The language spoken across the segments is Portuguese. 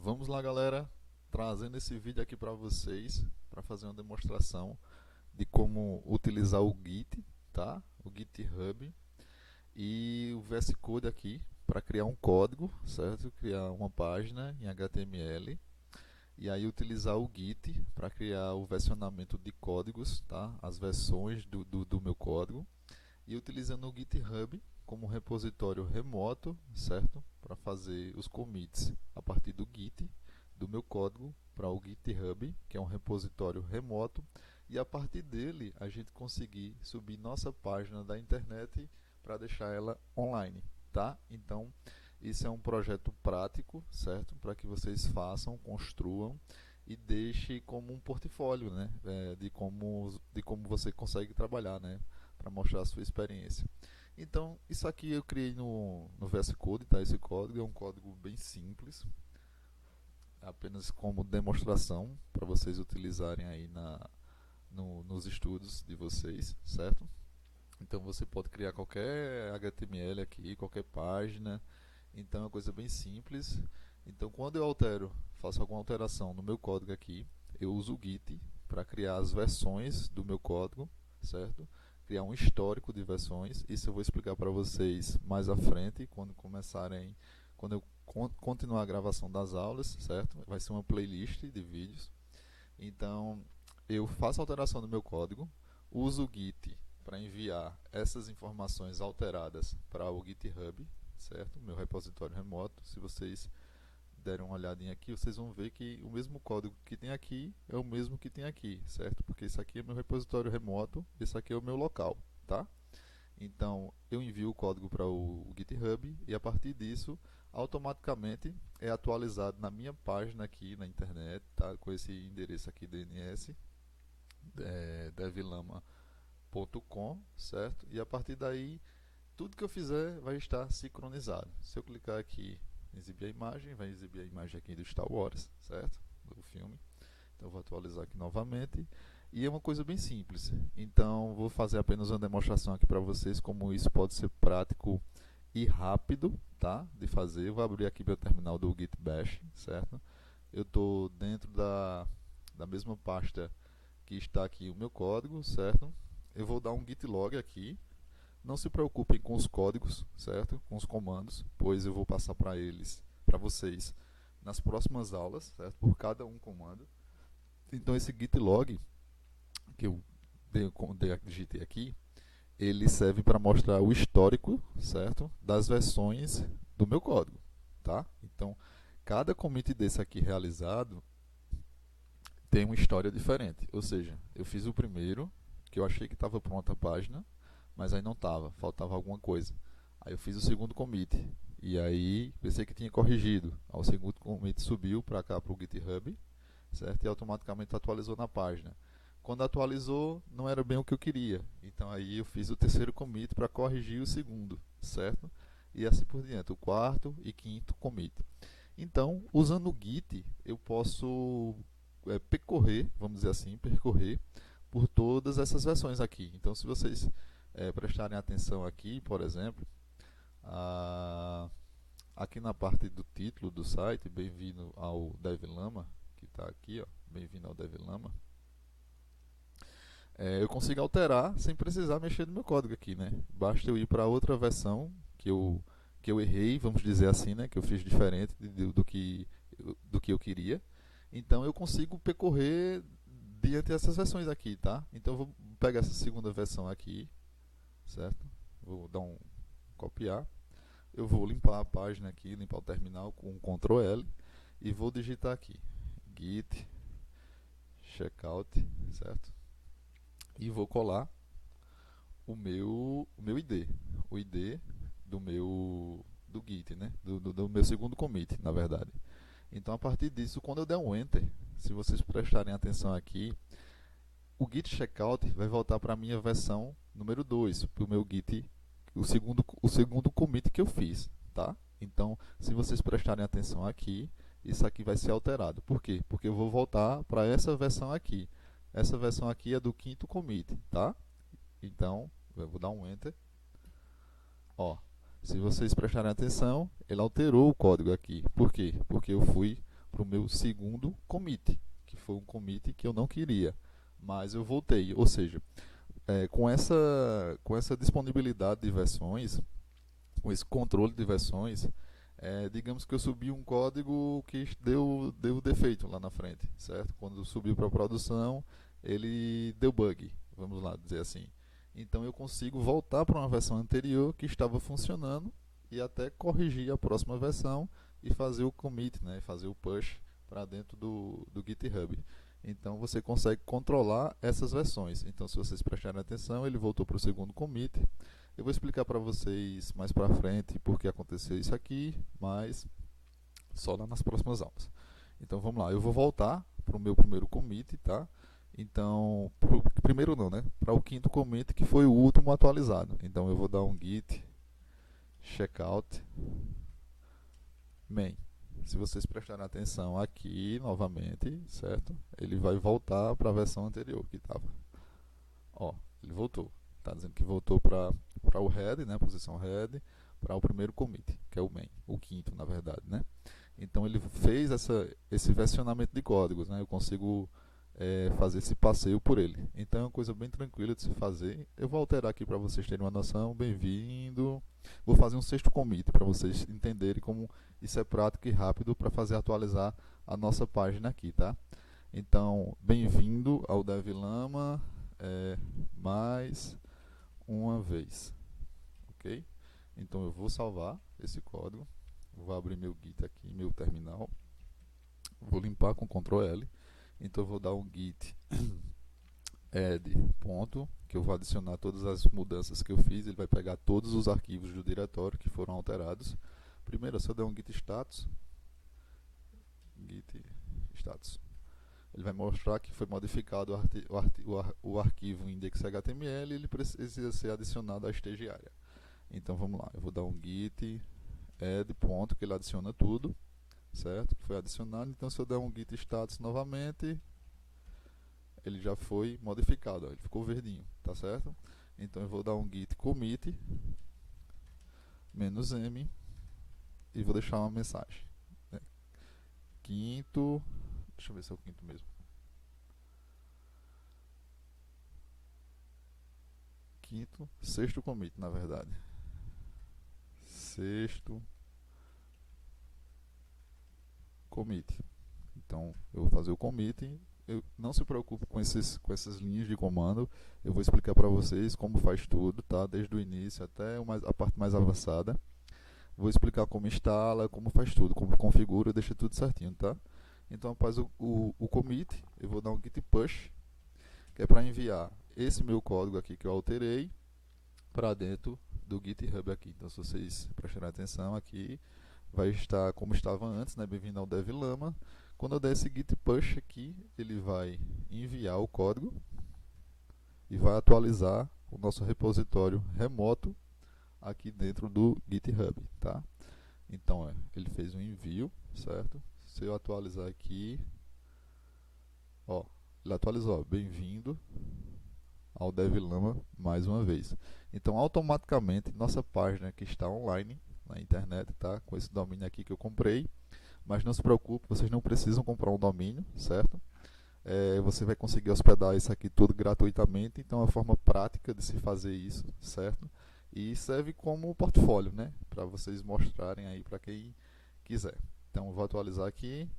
Vamos lá, galera, trazendo esse vídeo aqui para vocês, para fazer uma demonstração de como utilizar o Git, tá? O GitHub e o VS Code aqui para criar um código, certo? Criar uma página em HTML e aí utilizar o Git para criar o versionamento de códigos, tá? As versões do meu código e utilizando o GitHub como repositório remoto, certo? Para fazer os commits a partir do Git, do meu código, para o GitHub, que é um repositório remoto, e a partir dele a gente conseguir subir nossa página da internet para deixar ela online, tá? Então, isso é um projeto prático, certo? Para que vocês façam, construam e deixe como um portfólio, né? De como você consegue trabalhar, né? Para mostrar a sua experiência. Então, isso aqui eu criei no VS Code, tá? Esse código é um código bem simples, apenas como demonstração para vocês utilizarem aí nos estudos de vocês, certo? Então você pode criar qualquer HTML aqui, qualquer página. Então é uma coisa bem simples. Então quando eu faço alguma alteração no meu código aqui, eu uso o Git para criar as versões do meu código, certo? Criar um histórico de versões. Isso eu vou explicar para vocês mais à frente, quando eu continuar a gravação das aulas, certo? Vai ser uma playlist de vídeos. Então eu faço a alteração do meu código, uso o Git para enviar essas informações alteradas para o GitHub, certo? Meu repositório remoto. Se vocês derem uma olhadinha aqui, vocês vão ver que o mesmo código que tem aqui é o mesmo que tem aqui, certo? Porque isso aqui é meu repositório remoto, esse aqui é o meu local, tá? Então, eu envio o código para o GitHub e a partir disso, automaticamente é atualizado na minha página aqui na internet, tá? Com esse endereço aqui DNS, devlama.com, certo? E a partir daí, tudo que eu fizer vai estar sincronizado. Se eu clicar aqui em exibir a imagem, vai exibir a imagem aqui do Star Wars, certo? Do filme. Então, eu vou atualizar aqui novamente. E é uma coisa bem simples. Então, vou fazer apenas uma demonstração aqui para vocês como isso pode ser prático e rápido, tá? De fazer. Eu vou abrir aqui meu terminal do Git Bash, certo? Eu estou dentro da mesma pasta que está aqui o meu código, certo? Eu vou dar um git log aqui. Não se preocupem com os códigos, certo? Com os comandos, pois eu vou passar para vocês nas próximas aulas, certo? Por cada um comando. Então esse git log que eu digitei aqui, ele serve para mostrar o histórico, certo? Das versões do meu código, tá? Então, cada commit desse aqui realizado tem uma história diferente. Ou seja, eu fiz o primeiro, que eu achei que estava pronta a página, mas aí não estava, faltava alguma coisa. Aí eu fiz o segundo commit, e aí pensei que tinha corrigido. Aí o segundo commit subiu para cá para o GitHub, certo? E automaticamente atualizou na página. Quando atualizou, não era bem o que eu queria. Então aí eu fiz o terceiro commit para corrigir o segundo, certo? E assim por diante, o quarto e quinto commit. Então, usando o Git, eu posso percorrer, vamos dizer assim, percorrer por todas essas versões aqui. Então, se vocês prestarem atenção aqui, por exemplo, aqui na parte do título do site, bem-vindo ao DevLama, que está aqui, ó, bem-vindo ao DevLama, eu consigo alterar sem precisar mexer no meu código aqui, né? Basta eu ir para outra versão que eu errei, vamos dizer assim, né? Que eu fiz diferente do que eu queria. Então eu consigo percorrer diante dessas versões aqui, tá? Então eu vou pegar essa segunda versão aqui, certo? Vou dar um copiar. Eu vou limpar a página aqui, limpar o terminal com um Ctrl L e vou digitar aqui git checkout, certo? E vou colar o meu ID, o ID do Git, né? Do meu segundo commit, na verdade. Então, a partir disso, quando eu der um Enter, se vocês prestarem atenção aqui, o Git Checkout vai voltar para a minha versão número 2, para o meu Git, o segundo commit que eu fiz, tá? Então, se vocês prestarem atenção aqui, isso aqui vai ser alterado. Por quê? Porque eu vou voltar para essa versão aqui. Essa versão aqui é do quinto commit, tá? Então, eu vou dar um Enter. Ó, se vocês prestarem atenção, ele alterou o código aqui. Por quê? Porque eu fui para o meu segundo commit, que foi um commit que eu não queria, mas eu voltei. Ou seja, com essa disponibilidade de versões, com esse controle de versões, digamos que eu subi um código que deu defeito lá na frente, certo? Quando subiu para produção, ele deu bug, vamos lá dizer assim. Então eu consigo voltar para uma versão anterior que estava funcionando e até corrigir a próxima versão e fazer o commit, né? Fazer o push para dentro do GitHub. Então você consegue controlar essas versões. Então, se vocês prestarem atenção, ele voltou para o segundo commit. Eu vou explicar para vocês mais para frente por que aconteceu isso aqui, mas só lá nas próximas aulas. Então vamos lá, eu vou voltar para o meu primeiro commit, tá? Então, primeiro não, né? Para o quinto commit que foi o último atualizado. Então eu vou dar um git checkout main. Se vocês prestarem atenção aqui novamente, certo? Ele vai voltar para a versão anterior que estava. Ó, ele voltou. Está dizendo que voltou para o head, né? Posição head, para o primeiro commit, que é o main, o quinto, na verdade, né? Então ele fez esse versionamento de códigos, né? Eu consigo fazer esse passeio por ele. Então é uma coisa bem tranquila de se fazer. Eu vou alterar aqui para vocês terem uma noção. Bem-vindo. Vou fazer um sexto commit para vocês entenderem como isso é prático e rápido para fazer atualizar a nossa página aqui, tá? Então, bem-vindo ao DevLama mais uma vez, ok? Então eu vou salvar esse código, vou abrir meu Git aqui, meu terminal, vou limpar com Ctrl L. Então eu vou dar um git add ponto, que eu vou adicionar todas as mudanças que eu fiz. Ele vai pegar todos os arquivos do diretório que foram alterados. Primeiro, se eu der um git status, ele vai mostrar que foi modificado o arquivo index.html e ele precisa ser adicionado à estagiária. Então vamos lá, eu vou dar um git add ponto, que ele adiciona tudo, certo? Foi adicionado. Então se eu der um git status novamente, ele já foi modificado, ó, ele ficou verdinho, tá certo? Então eu vou dar um git commit -m e vou deixar uma mensagem, né? Quinto, deixa eu ver se é o quinto mesmo. Sexto commit, na verdade. Sexto commit. Então eu vou fazer o commit. Não se preocupe com essas linhas de comando. Eu vou explicar para vocês como faz tudo, tá? Desde o início até a parte mais avançada. Vou explicar como instala, como faz tudo, como configura, deixa tudo certinho, tá? Então, após o commit, eu vou dar um git push, que é para enviar esse meu código aqui que eu alterei para dentro do GitHub aqui. Então, se vocês prestarem atenção aqui, vai estar como estava antes, né? Bem-vindo ao DevLama. Quando eu der esse git push aqui, ele vai enviar o código e vai atualizar o nosso repositório remoto aqui dentro do GitHub, tá? Então, ele fez um envio, certo? Se eu atualizar aqui, ó, ele atualizou, bem-vindo ao DevLama mais uma vez. Então, automaticamente, nossa página que está online na internet, tá? Com esse domínio aqui que eu comprei. Mas não se preocupe, vocês não precisam comprar um domínio, certo? Você vai conseguir hospedar isso aqui tudo gratuitamente. Então, é uma forma prática de se fazer isso, certo? E serve como portfólio, né? Para vocês mostrarem aí para quem quiser. Então, eu vou atualizar aqui.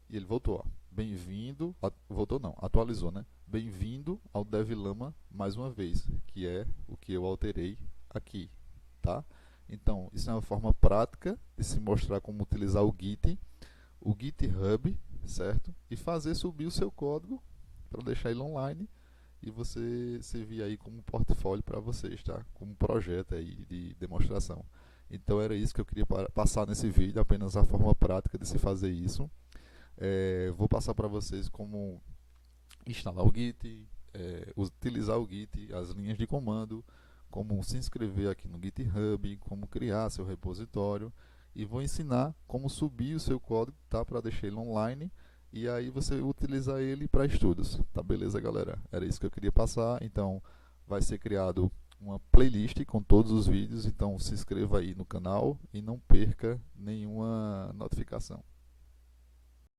E ele voltou, ó. Bem-vindo, voltou não, atualizou, né? Bem-vindo ao DevLama mais uma vez, que é o que eu alterei aqui, tá? Então, isso é uma forma prática de se mostrar como utilizar o GitHub, certo? E fazer subir o seu código para deixar ele online e você servir aí como portfólio para vocês, tá? Como projeto aí de demonstração. Então, era isso que eu queria passar nesse vídeo, apenas a forma prática de se fazer isso. Vou passar para vocês como instalar o Git, utilizar o Git, as linhas de comando, como se inscrever aqui no GitHub, como criar seu repositório e vou ensinar como subir o seu código, tá, para deixar ele online e aí você utilizar ele para estudos, tá, beleza, galera? Era isso que eu queria passar. Então vai ser criado uma playlist com todos os vídeos, então se inscreva aí no canal e não perca nenhuma notificação.